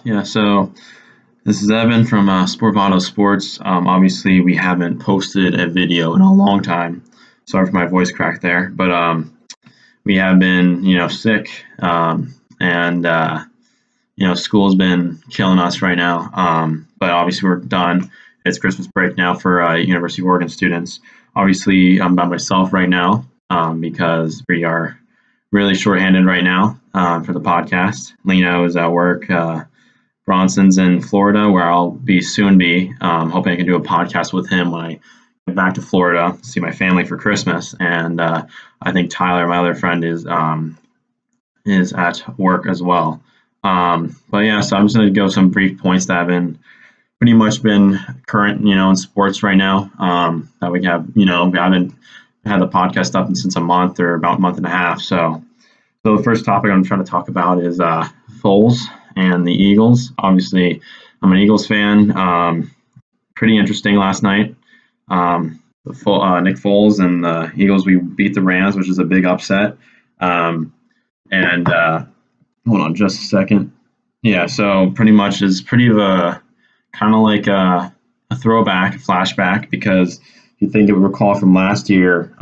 Yeah, so this is Evan from Sporvado Sports. Obviously, we haven't posted a video in a long time. Sorry for my voice crack there, but we have been, sick, and school's been killing us right now. But obviously, we're done. It's Christmas break now for University of Oregon students. Obviously, I'm by myself right now because we are really shorthanded right now for the podcast. Lino is at work. Bronson's in Florida, where I'll soon be. Hoping I can do a podcast with him when I get back to Florida, see my family for Christmas. And I think Tyler, my other friend, is at work as well. But yeah, so I'm just going to go some brief points that have been pretty much been current, in sports right now. That we have, we haven't had the podcast up since a month or about a month and a half. So the first topic I'm trying to talk about is Foles and the Eagles. Obviously, I'm an Eagles fan. Pretty interesting last night. Nick Foles and the Eagles, we beat the Rams, which is a big upset. Hold on just a second. Yeah, so pretty much is pretty of a kind of like a throwback, a flashback, because if you think it would recall from last year,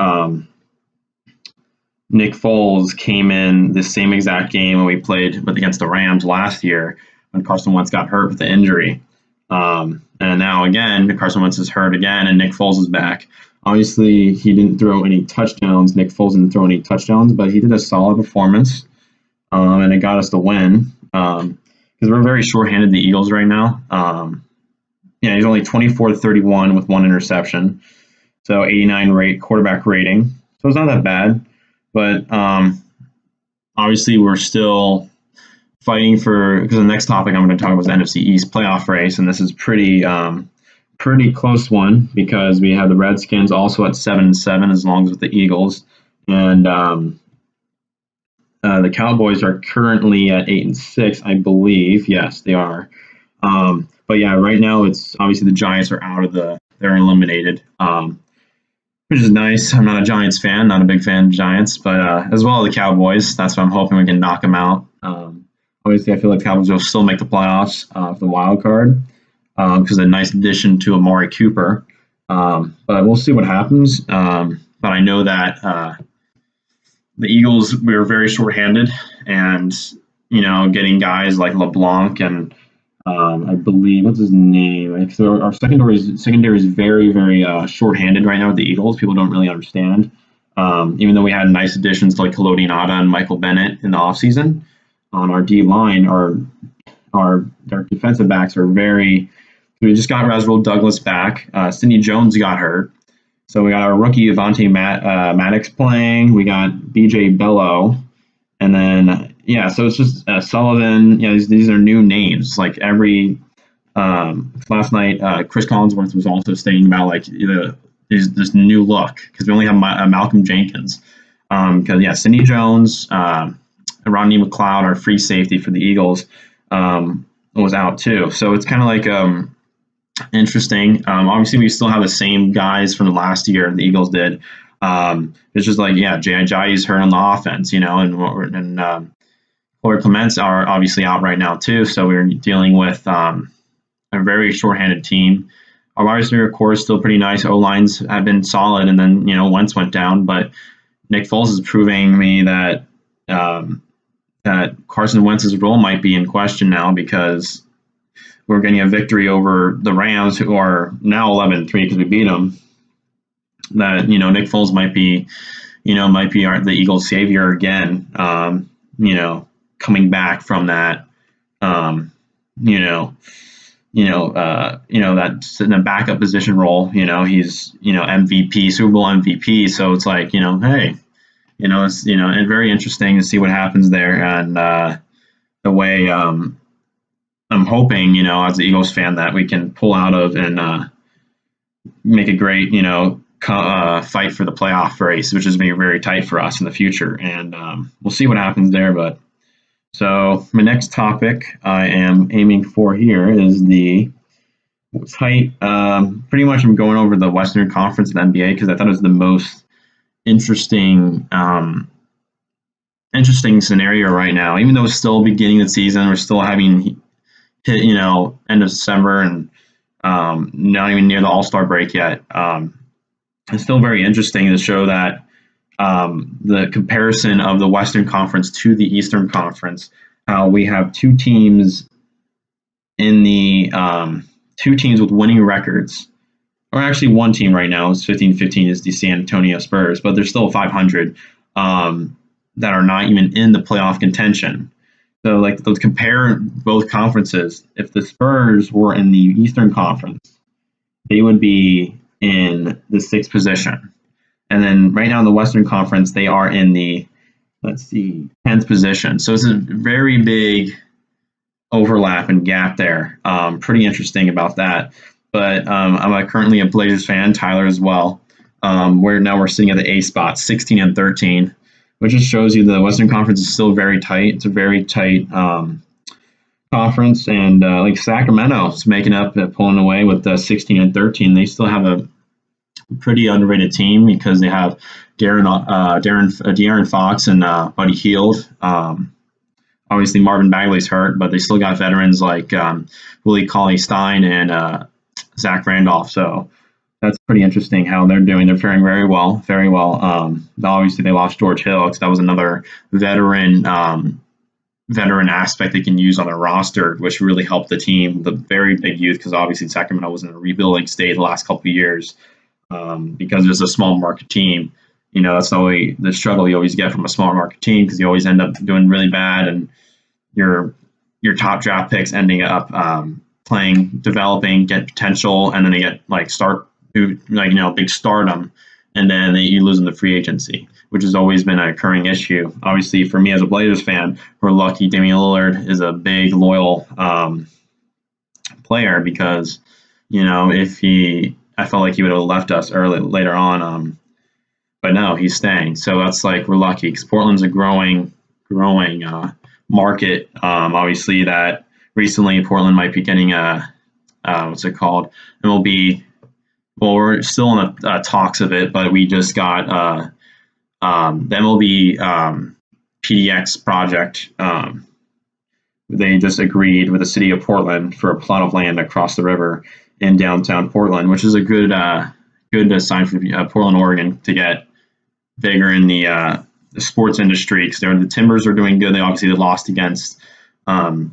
Nick Foles came in the same exact game when we played against the Rams last year when Carson Wentz got hurt with the injury. And now again, Carson Wentz is hurt again and Nick Foles is back. Obviously, he didn't throw any touchdowns. Nick Foles didn't throw any touchdowns, but he did a solid performance, and it got us the win. Because we're very shorthanded, the Eagles, right now. He's only 24-31 with one interception. So 89 quarterback rating. So it's not that bad. But obviously, we're still fighting because the next topic I'm going to talk about is the NFC East Playoff race, and this is pretty close one because we have the Redskins also at 7-7, as long as with the Eagles, and the Cowboys are currently at 8-6, I believe. Yes, they are. But yeah, right now it's obviously the Giants are they're eliminated. Which is nice. I'm not a Giants fan, not a big fan of Giants, but as well as the Cowboys. That's what I'm hoping we can knock them out. Obviously, I feel like Cowboys will still make the playoffs for the wild card because a nice addition to Amari Cooper. But we'll see what happens. But I know that the Eagles, we were very shorthanded, and getting guys like LeBlanc and I believe, what's his name? So our secondary is very, very shorthanded right now with the Eagles. People don't really understand. Even though we had nice additions like Kalodinata and Michael Bennett in the offseason, on our D line, our defensive backs are very. We just got Rasrul Douglas back. Sidney Jones got hurt, so we got our rookie Avante Maddox playing. We got BJ Bello, and then. Yeah, so it's just Sullivan. These are new names. Like last night, Chris Collinsworth was also stating about this new look because we only have Malcolm Jenkins. Because Sidney Jones, Rodney McLeod, our free safety for the Eagles, was out too. So it's kind of interesting. Obviously, we still have the same guys from the last year the Eagles did. It's just Jai's hurt on the offense, and Corey Clements are obviously out right now too, so we're dealing with a very shorthanded team. Our wide receiver core is still pretty nice. O-lines have been solid, and then Wentz went down, but Nick Foles is proving me that that Carson Wentz's role might be in question now because we're getting a victory over the Rams, who are now 11-3 because we beat them. That Nick Foles might be the Eagles' savior again. Coming back from that, that's in a backup position role. He's MVP, Super Bowl MVP. So it's hey, it's and very interesting to see what happens there. And the way I'm hoping, as an Eagles fan, that we can pull out of and make a great, fight for the playoff race, which is going to be very tight for us in the future. And we'll see what happens there, but. So my next topic I am aiming for here is the tight. Pretty much I'm going over the Western Conference of the NBA because I thought it was the most interesting scenario right now. Even though it's still beginning of the season, we're still having hit, end of December and not even near the All-Star break yet. It's still very interesting to show that the comparison of the Western Conference to the Eastern Conference, how we have two teams in the two teams with winning records, or actually one team right now is 15-15 is the San Antonio Spurs, but they're still 500 that are not even in the playoff contention. So, like, let's compare both conferences. If the Spurs were in the Eastern Conference, they would be in the 6th position. And then right now in the Western Conference, they are in the, 10th position. So it's a very big overlap and gap there. Pretty interesting about that. But I'm currently a Blazers fan, Tyler as well. We're sitting at the A spot, 16-13, which just shows you the Western Conference is still very tight. It's a very tight conference, and like Sacramento is making up, pulling away with the 16-13. They still have a pretty underrated team because they have De'Aaron Fox and Buddy Hield. Obviously, Marvin Bagley's hurt, but they still got veterans like Willie Cauley-Stein and Zach Randolph. So that's pretty interesting how they're doing. They're faring very well, very well. Obviously, they lost George Hill because that was another veteran aspect they can use on their roster, which really helped the team. The very big youth, because obviously Sacramento was in a rebuilding state the last couple of years because it's a small market team. That's always the struggle you always get from a small market team, because you always end up doing really bad, and your top draft picks ending up playing, developing, get potential, and then they get big stardom, and then you lose in the free agency, which has always been an occurring issue. Obviously, for me as a Blazers fan, we're lucky Damian Lillard is a big, loyal player, because, I felt like he would have left us later on, but no, he's staying. So that's we're lucky, because Portland's a growing market. Obviously, that recently Portland might be getting what's it called? MLB. Well, we're still in the talks of it, but we just got the MLB PDX project. They just agreed with the city of Portland for a plot of land across the river in downtown Portland, which is a good sign for Portland, Oregon, to get bigger in the sports industry, because the Timbers are doing good. They lost against Atlanta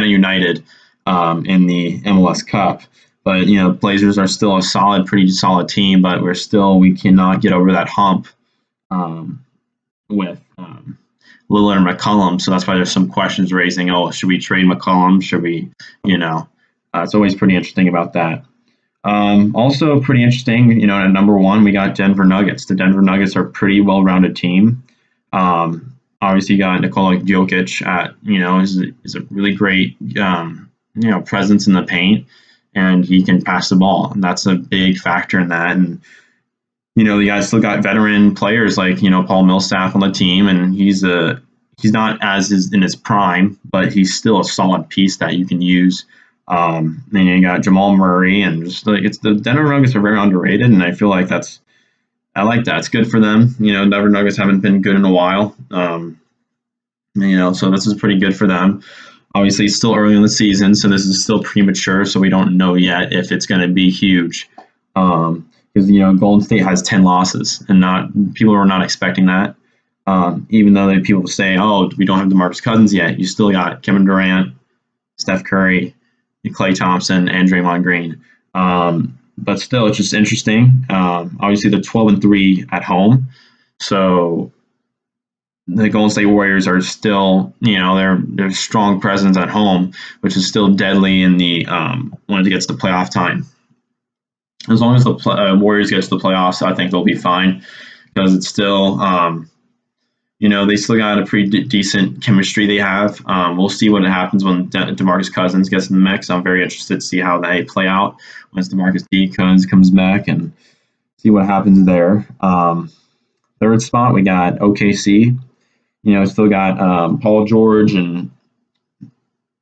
United in the MLS Cup. But Blazers are still pretty solid team, but we cannot get over that hump with Lillard and McCollum. So that's why there's some questions raising. Oh, should we trade McCollum? Should we? It's always pretty interesting about that. Also pretty interesting, at number 1, we got Denver Nuggets. The Denver Nuggets are a pretty well-rounded team. Obviously, you got Nikola Jokic is a really great, presence in the paint, and he can pass the ball, and that's a big factor in that. And the guys still got veteran players like Paul Millsap on the team, and he's not in his prime, but he's still a solid piece that you can use. Then you got Jamal Murray, and the Denver Nuggets are very underrated, and I feel like I like that. It's good for them. Denver Nuggets haven't been good in a while. So this is pretty good for them. Obviously, it's still early in the season, so this is still premature, so we don't know yet if it's going to be huge. Because Golden State has 10 losses, and people are not expecting that. Even though people say, "Oh, we don't have DeMarcus Cousins yet," you still got Kevin Durant, Steph Curry, Klay Thompson, and Draymond Green. But still, it's just interesting. Obviously, they're 12-3 at home, so the Golden State Warriors are still, they're strong presence at home, which is still deadly in the when it gets to playoff time. As long as the Warriors get to the playoffs, I think they'll be fine, because it's still, they still got a pretty decent chemistry they have. We'll see what happens when DeMarcus Cousins gets in the mix. I'm very interested to see how they play out once DeMarcus Cousins comes back, and see what happens there. Third spot, we got OKC. Still got Paul George and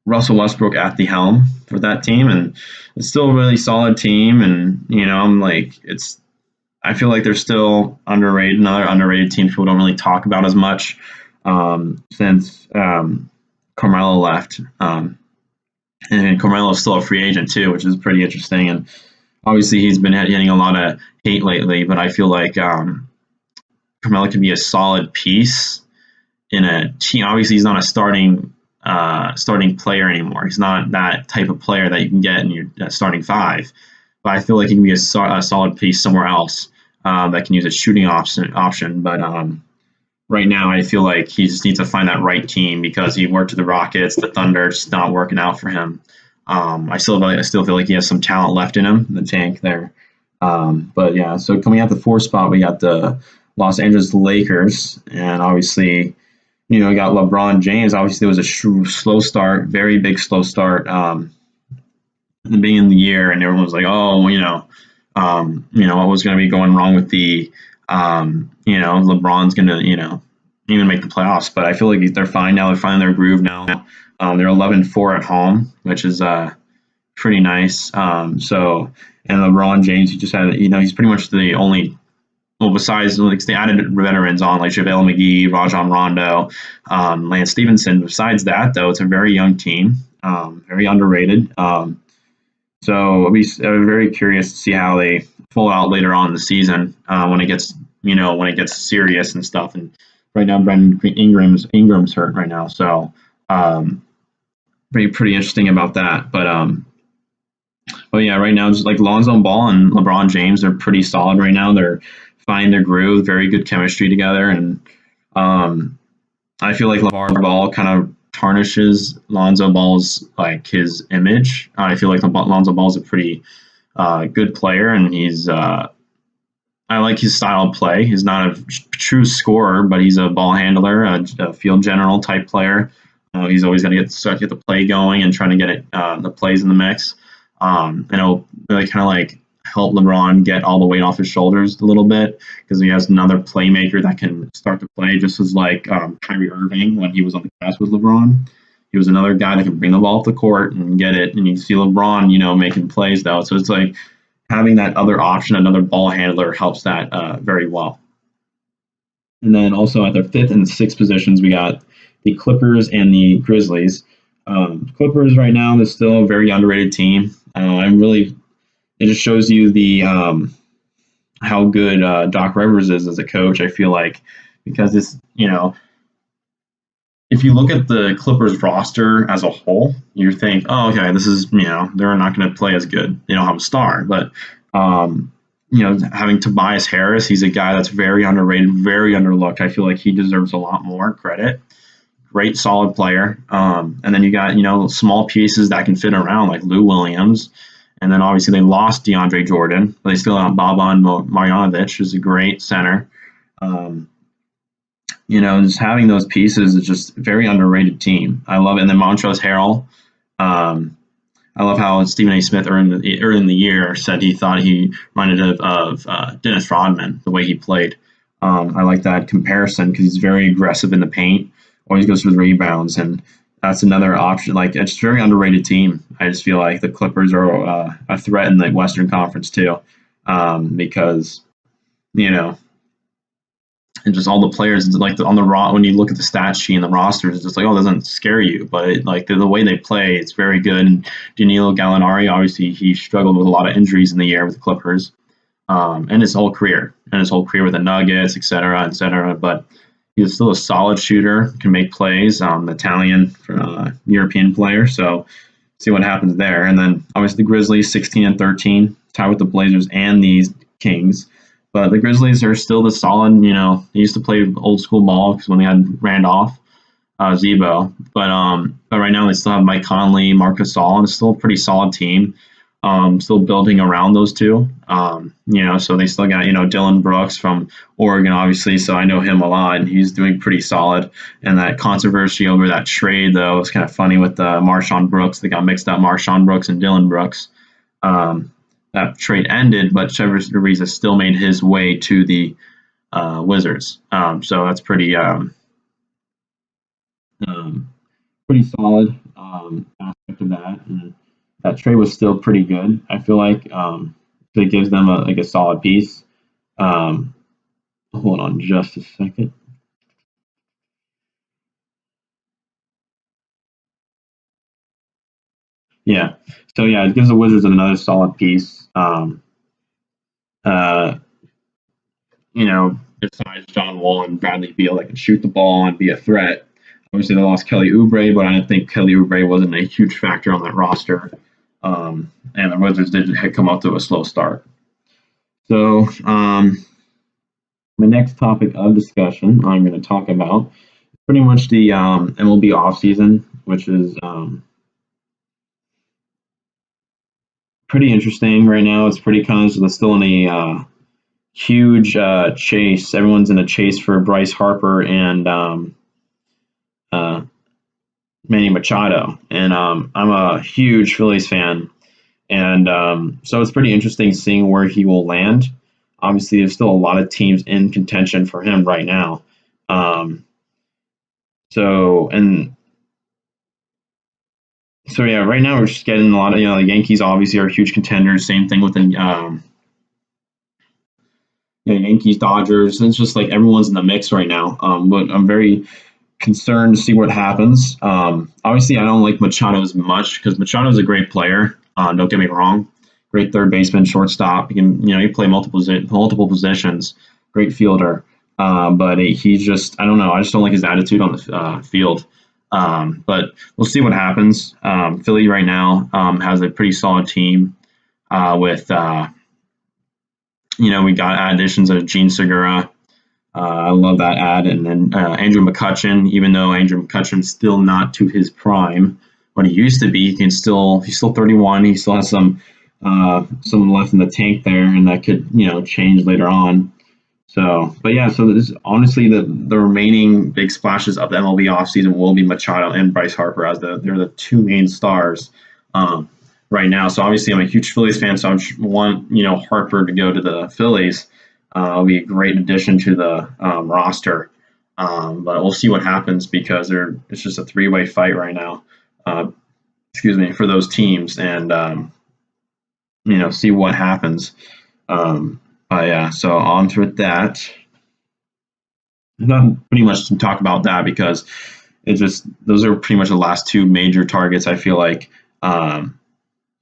Russell Westbrook at the helm for that team, and it's still a really solid team. And I feel like they're still underrated. Another underrated team people don't really talk about as much, since Carmelo Carmelo left. And Carmelo's still a free agent too, which is pretty interesting. And obviously he's been getting a lot of hate lately, but I feel like Carmelo can be a solid piece in a team. Obviously he's not a starting player anymore. He's not that type of player that you can get in your starting five. But I feel like he can be a solid piece somewhere else that can use a shooting option. But right now, I feel like he just needs to find that right team because he worked with the Rockets, the Thunder, just not working out for him. I still feel like he has some talent left in him, the tank there. But yeah, so coming out the fourth spot, we got the Los Angeles Lakers, and obviously, we got LeBron James. Obviously, it was a slow start, very big slow start in the beginning of the year, and everyone was like, oh, what was going to be going wrong with the LeBron's going to, even make the playoffs. But I feel like they're fine now. They're finding their groove now. They're 11-4 at home, which is pretty nice. And LeBron James, he just had, he's pretty much the only, besides like they added veterans on like JaVale McGee, Rajon Rondo, Lance Stevenson. Besides that, though, it's a very young team, very underrated. So I'll be very curious to see how they pull out later on in the season when it gets serious and stuff. And right now, Brandon Ingram's hurt right now, so pretty interesting about that. But yeah, right now, just like Lonzo Ball and LeBron James are pretty solid right now. They're finding their groove, very good chemistry together, and I feel like LeVar Ball kind of tarnishes Lonzo Ball's like his image. I feel like Lonzo Ball's a pretty good player, and I like his style of play. He's not a true scorer, but he's a ball handler, a field general type player. He's always got to get the play going and trying to get the plays in the mix. And it'll really kind of like help LeBron get all the weight off his shoulders a little bit because he has another playmaker that can start to play, just as like Kyrie Irving when he was on the Cavs with LeBron. He was another guy that could bring the ball off the court and get it. And you see LeBron, making plays though. So it's like having that other option, another ball handler, helps that very well. And then also at their fifth and sixth positions, we got the Clippers and the Grizzlies. Clippers right now, they're still a very underrated team. It just shows you the how good Doc Rivers is as a coach. I feel like because it's if you look at the Clippers roster as a whole, you think, oh, okay, this is they're not going to play as good. They don't have a star, but having Tobias Harris, he's a guy that's very underrated, very underlooked. I feel like he deserves a lot more credit. Great, solid player. And then you got small pieces that can fit around like Lou Williams. And then obviously they lost DeAndre Jordan, but they still have Boban Marjanovic, who's a great center. Just having those pieces is just a very underrated team. I love it. And then Montrezl Harrell. I love how Stephen A. Smith early in the year said he thought he reminded of Dennis Rodman, the way he played. I like that comparison because he's very aggressive in the paint, always goes for the rebounds, and that's another option. Like, it's a very underrated team. I just feel like the Clippers are a threat in the Western Conference too, because and just all the players like on the when you look at the stat sheet and the rosters, it's just like, oh, it doesn't scare you, but the way they play, it's very good. And Danilo Gallinari, obviously, he struggled with a lot of injuries in the year with the Clippers, and his whole career with the Nuggets, et cetera, but he's still a solid shooter, can make plays, Italian European player. So see what happens there. And then obviously the Grizzlies 16-13, tied with the Blazers and the Kings. But the Grizzlies are still the solid, they used to play old school ball because when they had Randolph, Zebo. But right now they still have Mike Conley, Marc Gasol, and it's still a pretty solid team. Still building around those two. So they still got, Dylan Brooks from Oregon, obviously. So I know him a lot, and he's doing pretty solid. And that controversy over that trade, though, was kind of funny with Marshawn Brooks. They got mixed up, Marshawn Brooks and Dylan Brooks. That trade ended, but Trevor Ariza still made his way to the Wizards. So that's pretty solid aspect of that. And that trade was still pretty good. I feel like it gives them a solid piece. Hold on just a second. Yeah. So yeah, it gives the Wizards another solid piece. Uh, besides John Wall and Bradley Beal that can shoot the ball and be a threat. Obviously, they lost Kelly Oubre, but I didn't think Kelly Oubre wasn't a huge factor on that roster. And the Wizards had come out to a slow start. So, my next topic of discussion I'm going to talk about pretty much the MLB offseason, which is pretty interesting right now. It's pretty kind of still in a huge chase. Everyone's in a chase for Bryce Harper and Manny Machado. And I'm a huge Phillies fan. And so it's pretty interesting seeing where he will land. Obviously, there's still a lot of teams in contention for him right now. So yeah, right now we're just getting a lot of, the Yankees obviously are huge contenders. Same thing with the Yankees, Dodgers. It's just like everyone's in the mix right now. But I'm very concerned to see what happens. Obviously, I don't like Machado as much because Machado is a great player. Don't get me wrong. Great third baseman, shortstop. He can, he play multiple positions. Great fielder. But he's just, I don't know. I just don't like his attitude on the field. But we'll see what happens. Philly right now has a pretty solid team with, we got additions of Gene Segura. I love that ad. And then Andrew McCutchen, even though Andrew McCutchen's still not to his prime, what he used to be, he's still 31. He still has some left in the tank there, and that could, change later on. So, but yeah, so this honestly the remaining big splashes of the MLB offseason will be Machado and Bryce Harper as they're the two main stars right now. So obviously I'm a huge Phillies fan, so I just want Harper to go to the Phillies. It'll be a great addition to the roster, but we'll see what happens because it's just a three-way fight right now. For those teams, and see what happens. Yeah, so on to that. Not pretty much to talk about that because those are pretty much the last two major targets I feel like that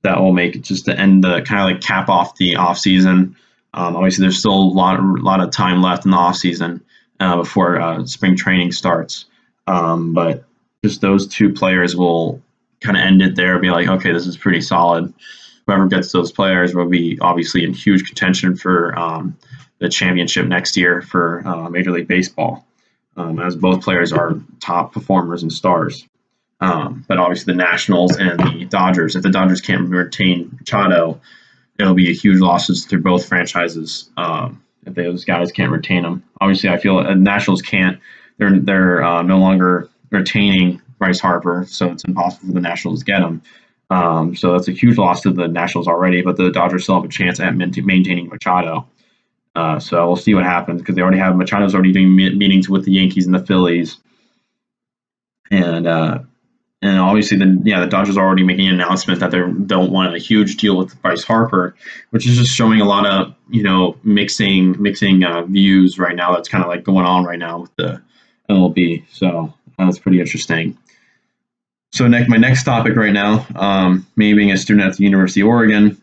will make it just to end the kind of like cap off the off season. Obviously, there's still a lot of time left in the off season before spring training starts. But just those two players will kind of end it there. Be like, okay, this is pretty solid. Whoever gets those players will be obviously in huge contention for the championship next year for Major League Baseball, as both players are top performers and stars. But obviously the Nationals and the Dodgers, if the Dodgers can't retain Machado, it'll be a huge loss to both franchises if those guys can't retain him. Obviously, I feel the Nationals can't. They're no longer retaining Bryce Harper, so it's impossible for the Nationals to get him. So that's a huge loss to the Nationals already, but the Dodgers still have a chance at maintaining Machado. So we'll see what happens because they already have Machado's already doing meetings with the Yankees and the Phillies, and obviously the Dodgers are already making an announcement that they don't want a huge deal with Bryce Harper, which is just showing a lot of mixing views right now. That's kind of like going on right now with the MLB. So that's pretty interesting. So my next topic right now, me being a student at the University of Oregon,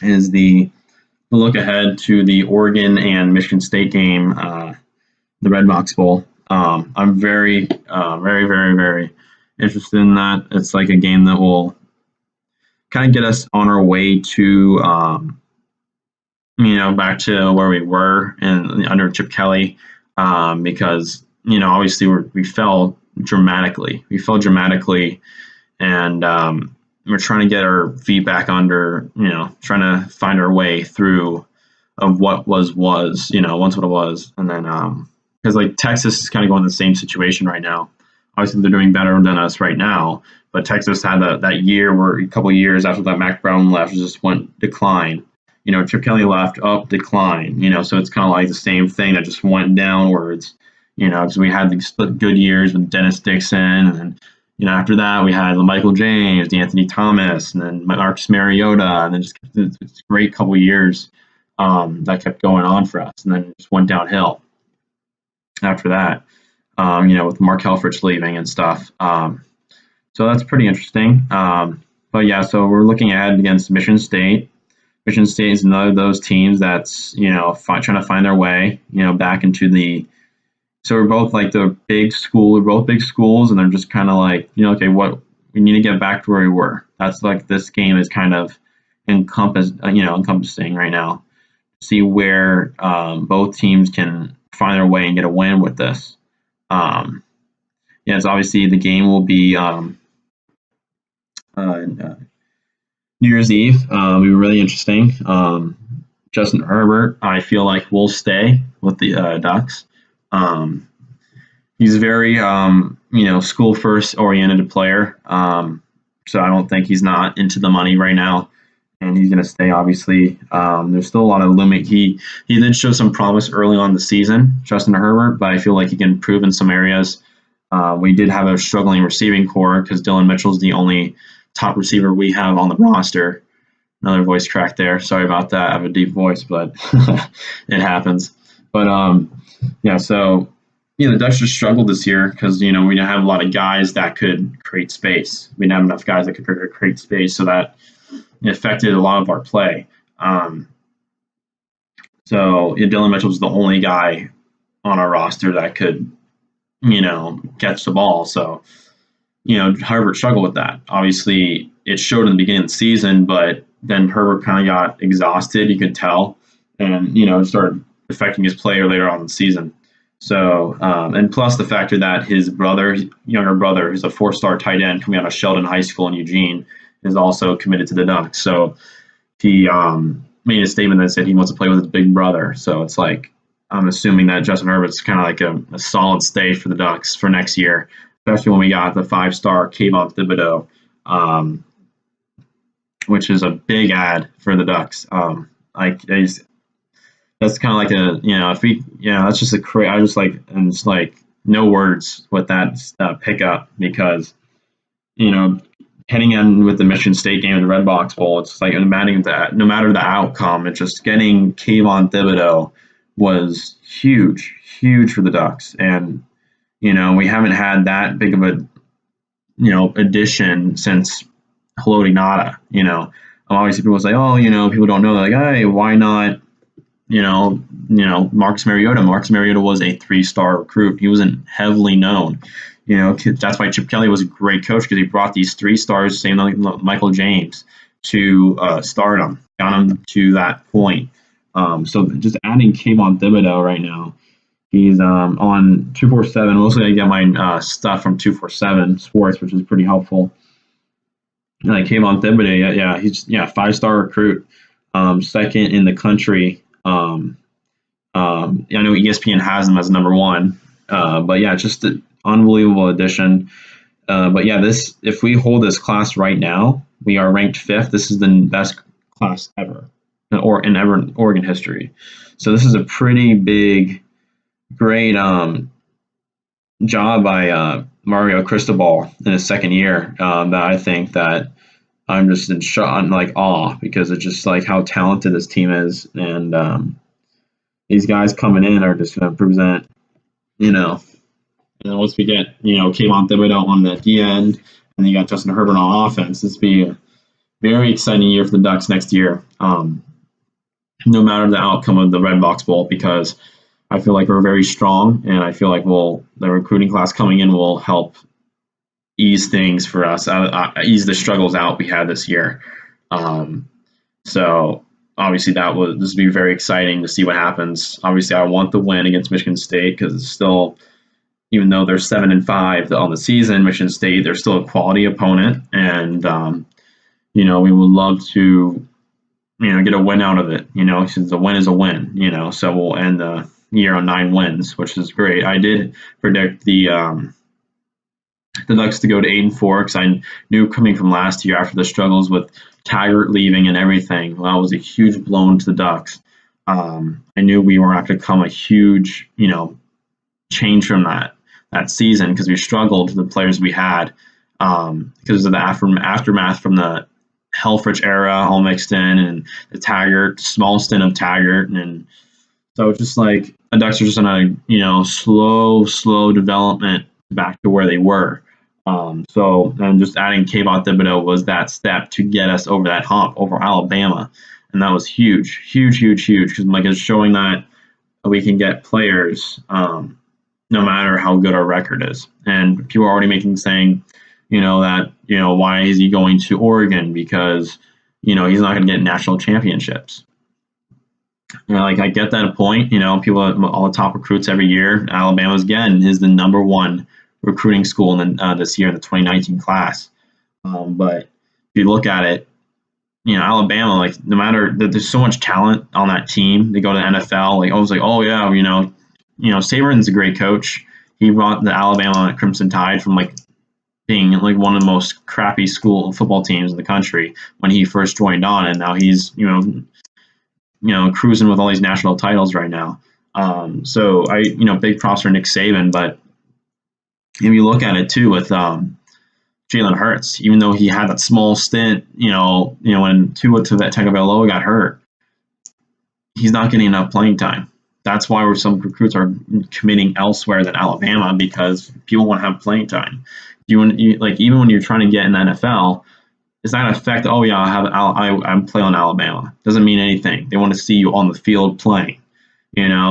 is the look ahead to the Oregon and Michigan State game, the RedBox Bowl. I'm very, very, very, very interested in that. It's like a game that will kind of get us on our way to, back to where we were under Chip Kelly, because obviously we fell dramatically. And we're trying to get our feet back under, trying to find our way through of what was, once what it was. And then, because like Texas is kind of going the same situation right now. Obviously, they're doing better than us right now, but Texas had that year where a couple of years after that Mac Brown left, just went decline. Chip Kelly left, up, decline. So it's kind of like the same thing that just went downwards. Because we had these good years with Dennis Dixon, and then after that we had Michael James, Anthony Thomas, and then Marcus Mariota, and then just it's a great couple of years that kept going on for us, and then it just went downhill after that. With Mark Helfrich leaving and stuff. So that's pretty interesting. But yeah, so we're looking ahead against Michigan State. Michigan State is another of those teams that's, trying to find their way, back into the. So we're both like the big school. We're both big schools, and they're just kind of like, okay, what we need to get back to where we were. That's like this game is kind of encompassing right now. See where both teams can find their way and get a win with this. It's obviously the game will be New Year's Eve. It'll be really interesting. Justin Herbert, I feel like, will stay with the Ducks. He's very, school first oriented player. So I don't think he's not into the money right now, and he's going to stay. Obviously, there's still a lot of limit. He did show some promise early on in the season, Justin Herbert, but I feel like he can improve in some areas. We did have a struggling receiving core because Dylan Mitchell's the only top receiver we have on the roster. Another voice crack there. Sorry about that. I have a deep voice, but it happens. But so the Ducks just struggled this year because we didn't have a lot of guys that could create space. We didn't have enough guys that could create space, so that affected a lot of our play. Dylan Mitchell was the only guy on our roster that could catch the ball. So Herbert struggled with that. Obviously, it showed in the beginning of the season, but then Herbert kind of got exhausted, you could tell, and it started affecting his play later on in the season. So, and plus the factor that his younger brother, who's a 4-star tight end coming out of Sheldon High School in Eugene, is also committed to the Ducks. So he made a statement that said he wants to play with his big brother. So it's like, I'm assuming that Justin Herbert's kind of like a solid stay for the Ducks for next year, especially when we got the 5-star Kayvon Thibodeaux, which is a big ad for the Ducks. That's kind of like that's just I just no words with that pickup because, heading in with the Michigan State game in the RedBox Bowl, it's like no matter the outcome, it's just getting Kayvon Thibodeaux was huge for the Ducks. And, we haven't had that big of a, addition since Haloti Ngata. Obviously people say, people don't know. They're like, hey, why not, Marcus Mariota. Marcus Mariota was a 3-star recruit. He wasn't heavily known. That's why Chip Kelly was a great coach because he brought these 3 stars, same like Michael James, to stardom, got him to that point. So just adding Kayvon Thibodeaux right now, he's on 247. Mostly I get my stuff from 247 Sports, which is pretty helpful. Like Kayvon Thibodeaux, he's 5-star recruit, second in the country. I know ESPN has him as number 1, but just an unbelievable addition. If we hold this class right now, we are ranked 5th. This is the best class ever, or in Oregon history. So this is a pretty great job by Mario Cristobal in his second year. That I think that I'm just in awe because it's just like how talented this team is, and these guys coming in are just going to present, and then once we get Kayvon Thibodeaux on the D end, and then you got Justin Herbert on offense, this will be a very exciting year for the Ducks next year. No matter the outcome of the RedBox Bowl, because I feel like we're very strong, and I feel like the recruiting class coming in will help ease things for us, ease the struggles out we had this year. So obviously this would be very exciting to see what happens. Obviously, I want the win against Michigan State because it's still, even though they're 7-5 on the season, Michigan State, they're still a quality opponent, and we would love to get a win out of it. Since a win is a win. So we'll end the year on 9 wins, which is great. I did predict the Ducks to go to 8-4 because I knew coming from last year after the struggles with Taggart leaving and everything, that was a huge blow to the Ducks. I knew we were not going to come a huge, change from that season because we struggled with the players we had because of the aftermath from the Helfrich era all mixed in and the Taggart, small stint of Taggart. And so it's just like the Ducks are just on a, slow development back to where they were. And just adding Kayvon Thibodeaux was that step to get us over that hump over Alabama. And that was huge, huge, huge, huge. Because like it's showing that we can get players no matter how good our record is. And people are already saying, why is he going to Oregon? Because, he's not going to get national championships. I get that point. People, all the top recruits every year. Alabama's again is the number one recruiting school in this year in the 2019 class. But if you look at it, Alabama, no matter that there's so much talent on that team, they go to the NFL. I was oh yeah, Saban's a great coach. He brought the Alabama Crimson Tide from being one of the most crappy school football teams in the country when he first joined on, and now he's cruising with all these national titles right now. So big props for Nick Saban. But if you look at it too with Jalen Hurts, even though he had that small stint, when Tua Tagovailoa got hurt, he's not getting enough playing time. That's why some recruits are committing elsewhere than Alabama, because people want to have playing time. Even when you're trying to get in the NFL, it's not going to affect. Oh yeah, I'm playing on Alabama. Doesn't mean anything. They want to see you on the field playing.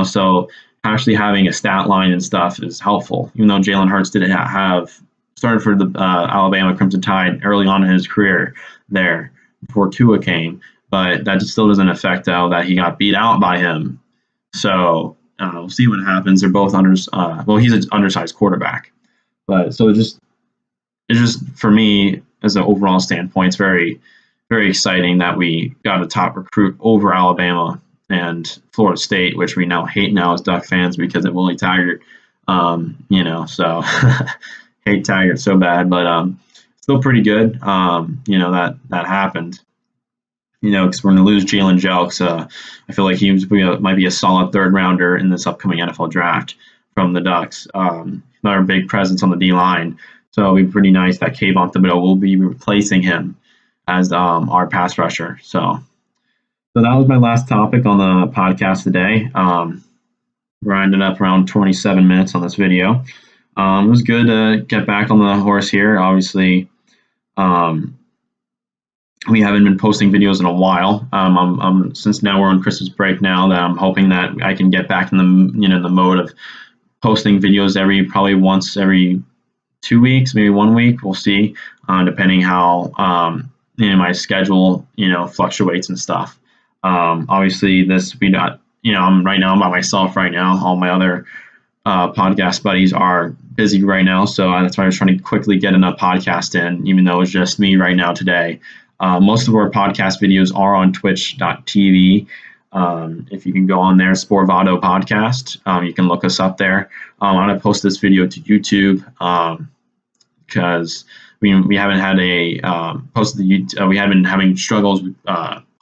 So actually having a stat line and stuff is helpful. Even though Jalen Hurts didn't started for the Alabama Crimson Tide early on in his career there before Tua came, but that still doesn't affect that he got beat out by him. So we'll see what happens. They're both he's an undersized quarterback, but so it's just for me as an overall standpoint, it's very, very exciting that we got a top recruit over Alabama and Florida State, which we now hate now as Duck fans because of Willie Taggart. So hate Taggart so bad, but still pretty good. That happened. Because we're going to lose Jalen Jelks. I feel like he might be a solid third rounder in this upcoming NFL draft from the Ducks. Another big presence on the D line. So it'll be pretty nice that Kayvon Thibodeaux will be replacing him as our pass rusher. So that was my last topic on the podcast today. We're ended up around 27 minutes on this video. It was good to get back on the horse here. Obviously, we haven't been posting videos in a while. Since now we're on Christmas break now, that I'm hoping that I can get back in the mode of posting videos probably once every 2 weeks, maybe 1 week. We'll see, depending how my schedule fluctuates and stuff. Obviously, I'm right now by myself right now. All my other podcast buddies are busy right now, so that's why I was trying to quickly get enough podcast in, even though it's just me right now today. Most of our podcast videos are on twitch.tv. If you can go on there, Sporvado Podcast, you can look us up there. I'm going to post this video to YouTube because we haven't had we have been having struggles with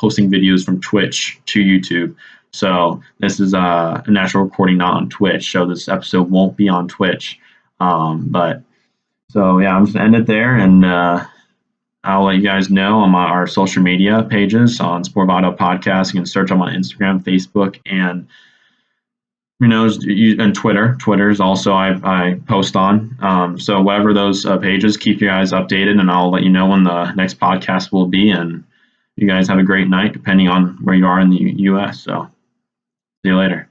posting videos from Twitch to YouTube. So this is a natural recording, not on Twitch. So this episode won't be on Twitch. I'm just going to end it there, and I'll let you guys know on our social media pages on Sporvado Podcast. You can search them on Instagram, Facebook, and and Twitter. Twitter is also I post on. So whatever those pages, keep you guys updated, and I'll let you know when the next podcast will be. And you guys have a great night, depending on where you are in the U.S. So see you later.